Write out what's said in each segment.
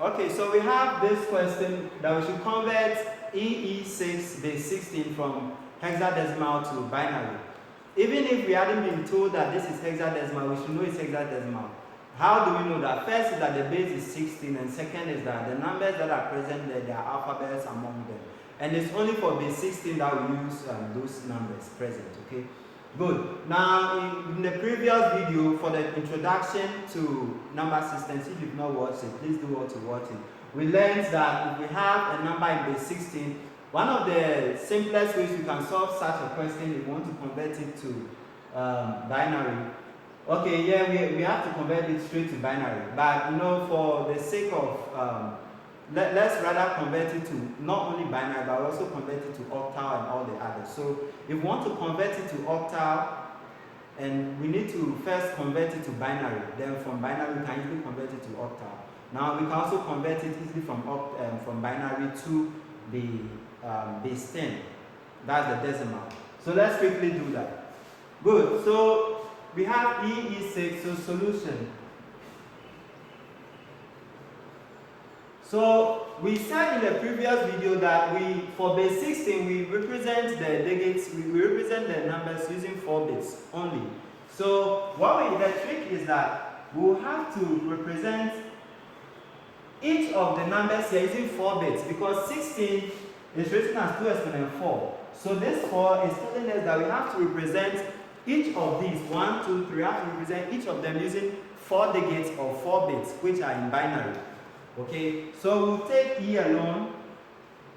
Okay, so we have this question that we should convert EE6 base 16 from hexadecimal to binary. Even if we hadn't been told that this is hexadecimal, we should know it's hexadecimal. How do we know that? First is that the base is 16, and second is that the numbers that are present there, there are alphabets among them. And it's only for base 16 that we use those numbers present, okay? Good. Now, in the previous video, for the introduction to number systems, if you've not watched it, please do want to watch it. We learned that if we have a number in base 16, one of the simplest ways you can solve such a question if you want to convert it to binary. Okay, yeah, we have to convert it straight to binary, but you know, for the sake of let's rather convert it to not only binary, but also convert it to octal and all the others. So if we want to convert it to octal, and we need to first convert it to binary, then from binary we can easily convert it to octal. Now we can also convert it easily from binary to the base 10. That's the decimal. So let's quickly do that. Good. So we have EE6, so solution. So we said in the previous video that for base 16, we represent the digits, we represent the numbers using 4 bits only. So the trick is that we'll have to represent each of the numbers here using 4 bits, because 16 is written as 2 exponent 4. So this 4 is telling us that we have to represent each of these, 1, 2, 3, we have to represent each of them using 4 digits or 4 bits, which are in binary. Okay, so we'll take E alone,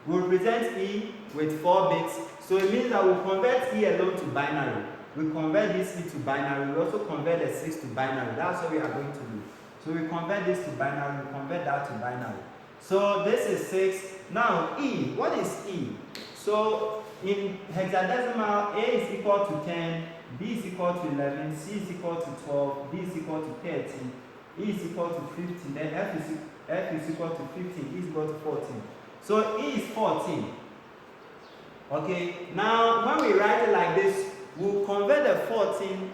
we'll represent E with 4 bits, so it means that we'll convert E alone to binary. We convert this E to binary, we also convert the 6 to binary. That's what we are going to do. So we convert this to binary, we convert that to binary. So this is 6. Now E, what is E? So in hexadecimal, A is equal to 10, B is equal to 11, C is equal to 12, D is equal to 13, E is equal to 15, then F is equal to 15, E is equal to 14. So E is 14. Okay, now when we write it like this, we'll convert the 14,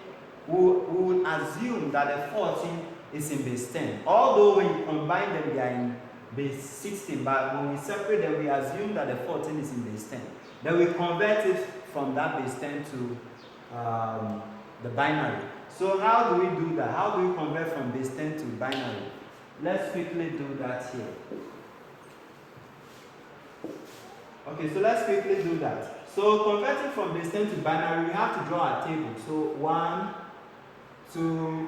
we'll assume that the 14 is in base 10. Although when you combine them, they are in base 16, but when we separate them, we assume that the 14 is in base 10. Then we convert it from that base 10 to the binary. So how do we do that? How do we convert from base 10 to binary? Let's quickly do that here. Okay, so let's quickly do that. So converting from base 10 to binary, we have to draw a table. So 1, 2,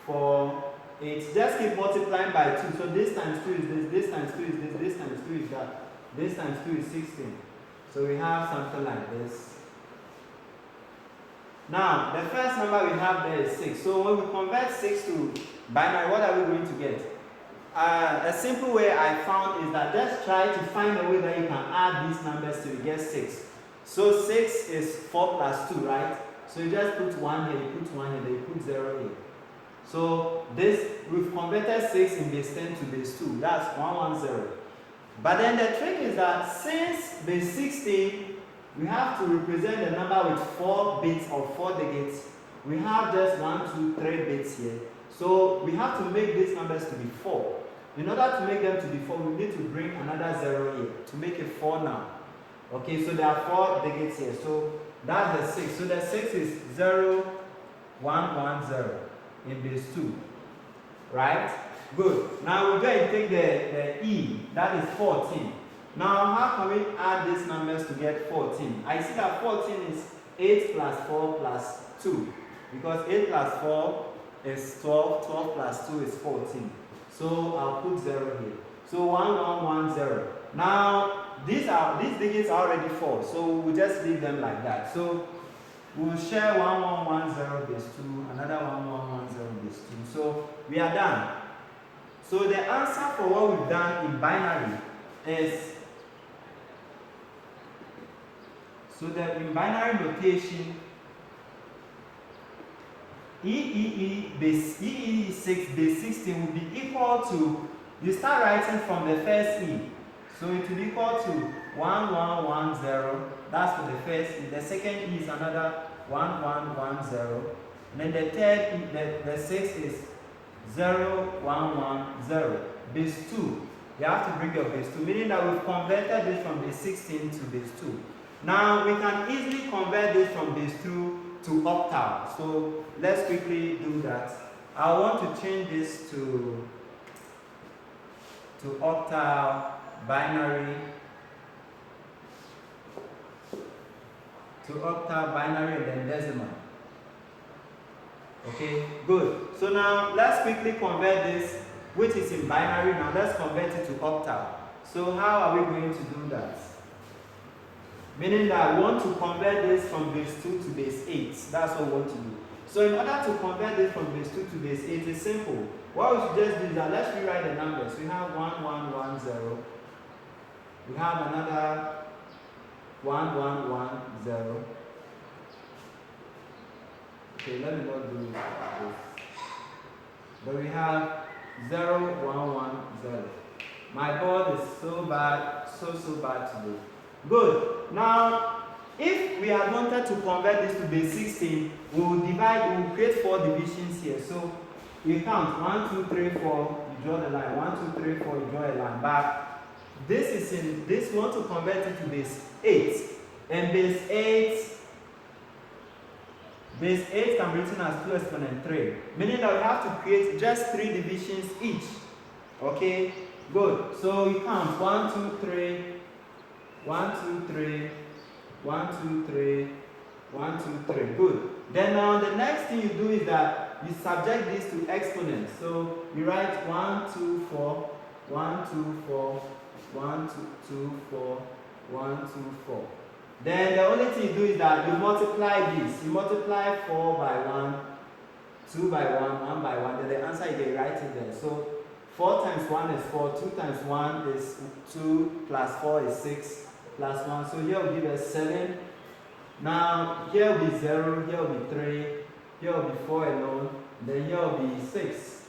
4, 8. Just keep multiplying by 2. So this times 2 is this times 2 is this times 2 is that, this times 2 is 16. So we have something like this. Now, the first number we have there is 6. So when we convert 6 to binary, what are we going to get? A simple way I found is that just try to find a way that you can add these numbers till you get 6. So 6 is 4 plus 2, right? So you just put 1 here, you put 1 here, then you put 0 here. So this, we've converted 6 in base 10 to base 2. That's 110. But then the trick is that since base 16, we have to represent the number with 4 bits or 4 digits. We have just 1, 2, 3 bits here. So we have to make these numbers to be 4. In order to make them to be 4, we need to bring another 0 here to make it 4 now. Okay, so there are 4 digits here. So that's the 6. So the 6 is 0, 1, 1, 0 in base 2. Right? Good. Now we go and take the E, that is 14. Now how can we add these numbers to get 14? I see that 14 is 8 plus 4 plus 2. Because 8 plus 4 is 12, 12 plus 2 is 14. So I'll put 0 here. So 1, 1, 1, 0. Now these digits are already 4, so we'll just leave them like that. So we'll share 1, 1, 1, 0 base 2, another 1, 1, 1, 0 base 2. So we are done. So the answer for what we've done in binary is, so that in binary notation, EE6 base 16 will be equal to, you start writing from the first E. So it will be equal to 1, 1, 1, 0. That's for the first E. The second E is another 1, 1, 1, 0. And then the third E, the 6 is 0, 1, 1, 0. Base 2. You have to bring your base 2, meaning that we've converted this from base 16 to base 2. Now we can easily convert this from base 2 to octal. So let's quickly do that. I want to change this to octal, binary, and then decimal. Okay, good. So now let's quickly convert this, which is in binary. Now let's convert it to octal. So how are we going to do that? Meaning that I want to convert this from base 2 to base 8. That's what we want to do. So in order to convert this from base 2 to base 8, it's simple. What we should just do is that let's rewrite the numbers. We have 1, 1, 1, 0. We have another 1, 1, 1, 0. Okay, let me not do this. But we have 0, 1, 1, 0. My board is so bad, so bad today. Good. Now, if we had wanted to convert this to base 16, we will create 4 divisions here. So we count 1, 2, 3, 4, you draw the line. 1, 2, 3, 4, you draw a line. But this we want to convert it to base 8. And base 8 can be written as 2 exponent 3. Meaning that we have to create just 3 divisions each. Okay? Good. So we count 1, 2, 3, 1, 2, 3, 1, 2, 3, 1, 2, 3. Good. Then now the next thing you do is that you subject this to exponents. So you write 1, 2, 4, 1, 2, 4, 1, 2, 4, 1, 2, 4. Then the only thing you do is that you multiply this. You multiply 4 by 1, 2 by 1, 1 by 1. Then the answer you get right in there. So 4 times 1 is 4, 2 times 1 is 2, plus 4 is 6, plus 1. So here will give us 7. Now here will be 0, here will be 3, here will be 4 alone, then here will be 6.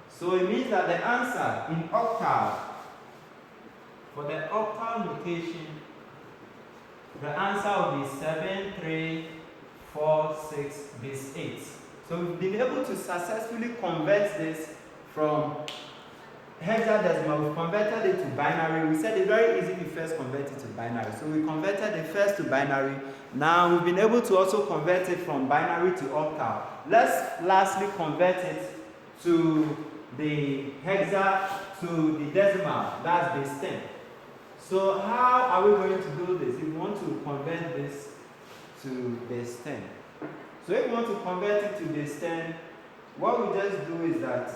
So it means that the answer in octal, for the octal notation, the answer will be 7, 3, 4, 6, base 8. So we've been able to successfully convert this from hexadecimal. We've converted it to binary. We said it's very easy to first convert it to binary. So we converted it first to binary. Now we've been able to also convert it from binary to octal. Let's lastly convert it to the hexa, to the decimal. That's base 10. So how are we going to do this? If we want to convert this to base 10. So if we want to convert it to base 10, what we just do is that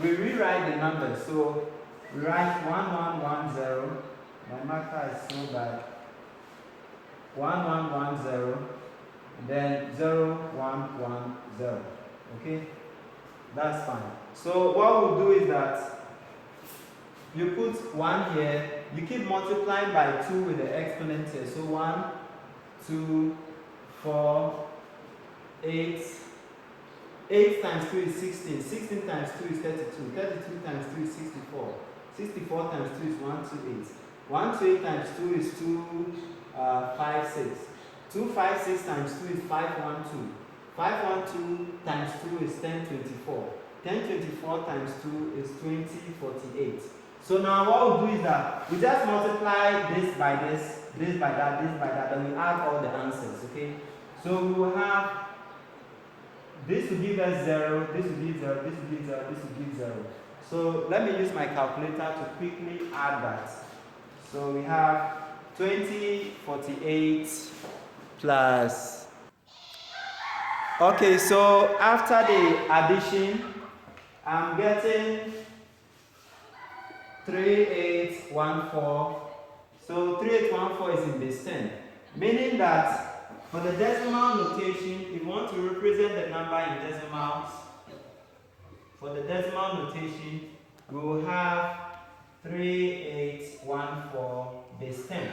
we rewrite the numbers. So we write 1110. My marker is so bad. 1110. Then 0110. Okay? That's fine. So what we'll do is that you put 1 here. You keep multiplying by 2 with the exponent here. So 1, 2, 4, 8. 8 times 2 is 16. 16 times 2 is 32. 32 times 2 is 64. 64 times 2 is 128. 128 times 2 is 256. 256 times 2 is 512. 512 times 2 is 1024. 1024 times 2 is 2048. So now what we'll do is that we just multiply this by this, this by that, this by that, and we add all the answers, okay? So we will have, this will give us 0, this will give 0, this will give 0, this will give 0. So let me use my calculator to quickly add that. So we have 2048 plus, okay, so after the addition, I'm getting 3814. So 3814 is in base 10, meaning that for the decimal notation, if you want to represent the number in decimals, for the decimal notation, we will have 3814 base 10.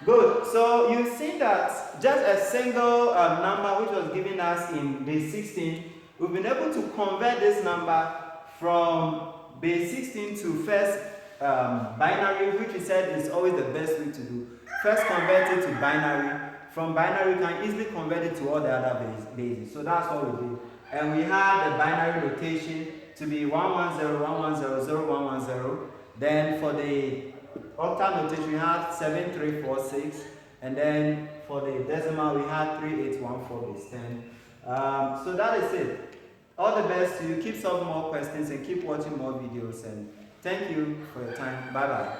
Good. So you've seen that just a single number which was given us in base 16, we've been able to convert this number from base 16 to first binary, which we said is always the best way to do. First convert it to binary. From binary, we can easily convert it to all the other bases. So that's what we did. And we have the binary notation to be 110, 110, 110. Then for the octal notation we have 7346, and then for the decimal we have 3814 base 10. So that is it. All the best to you. Keep solving more questions and keep watching more videos, and thank you for your time. Bye bye.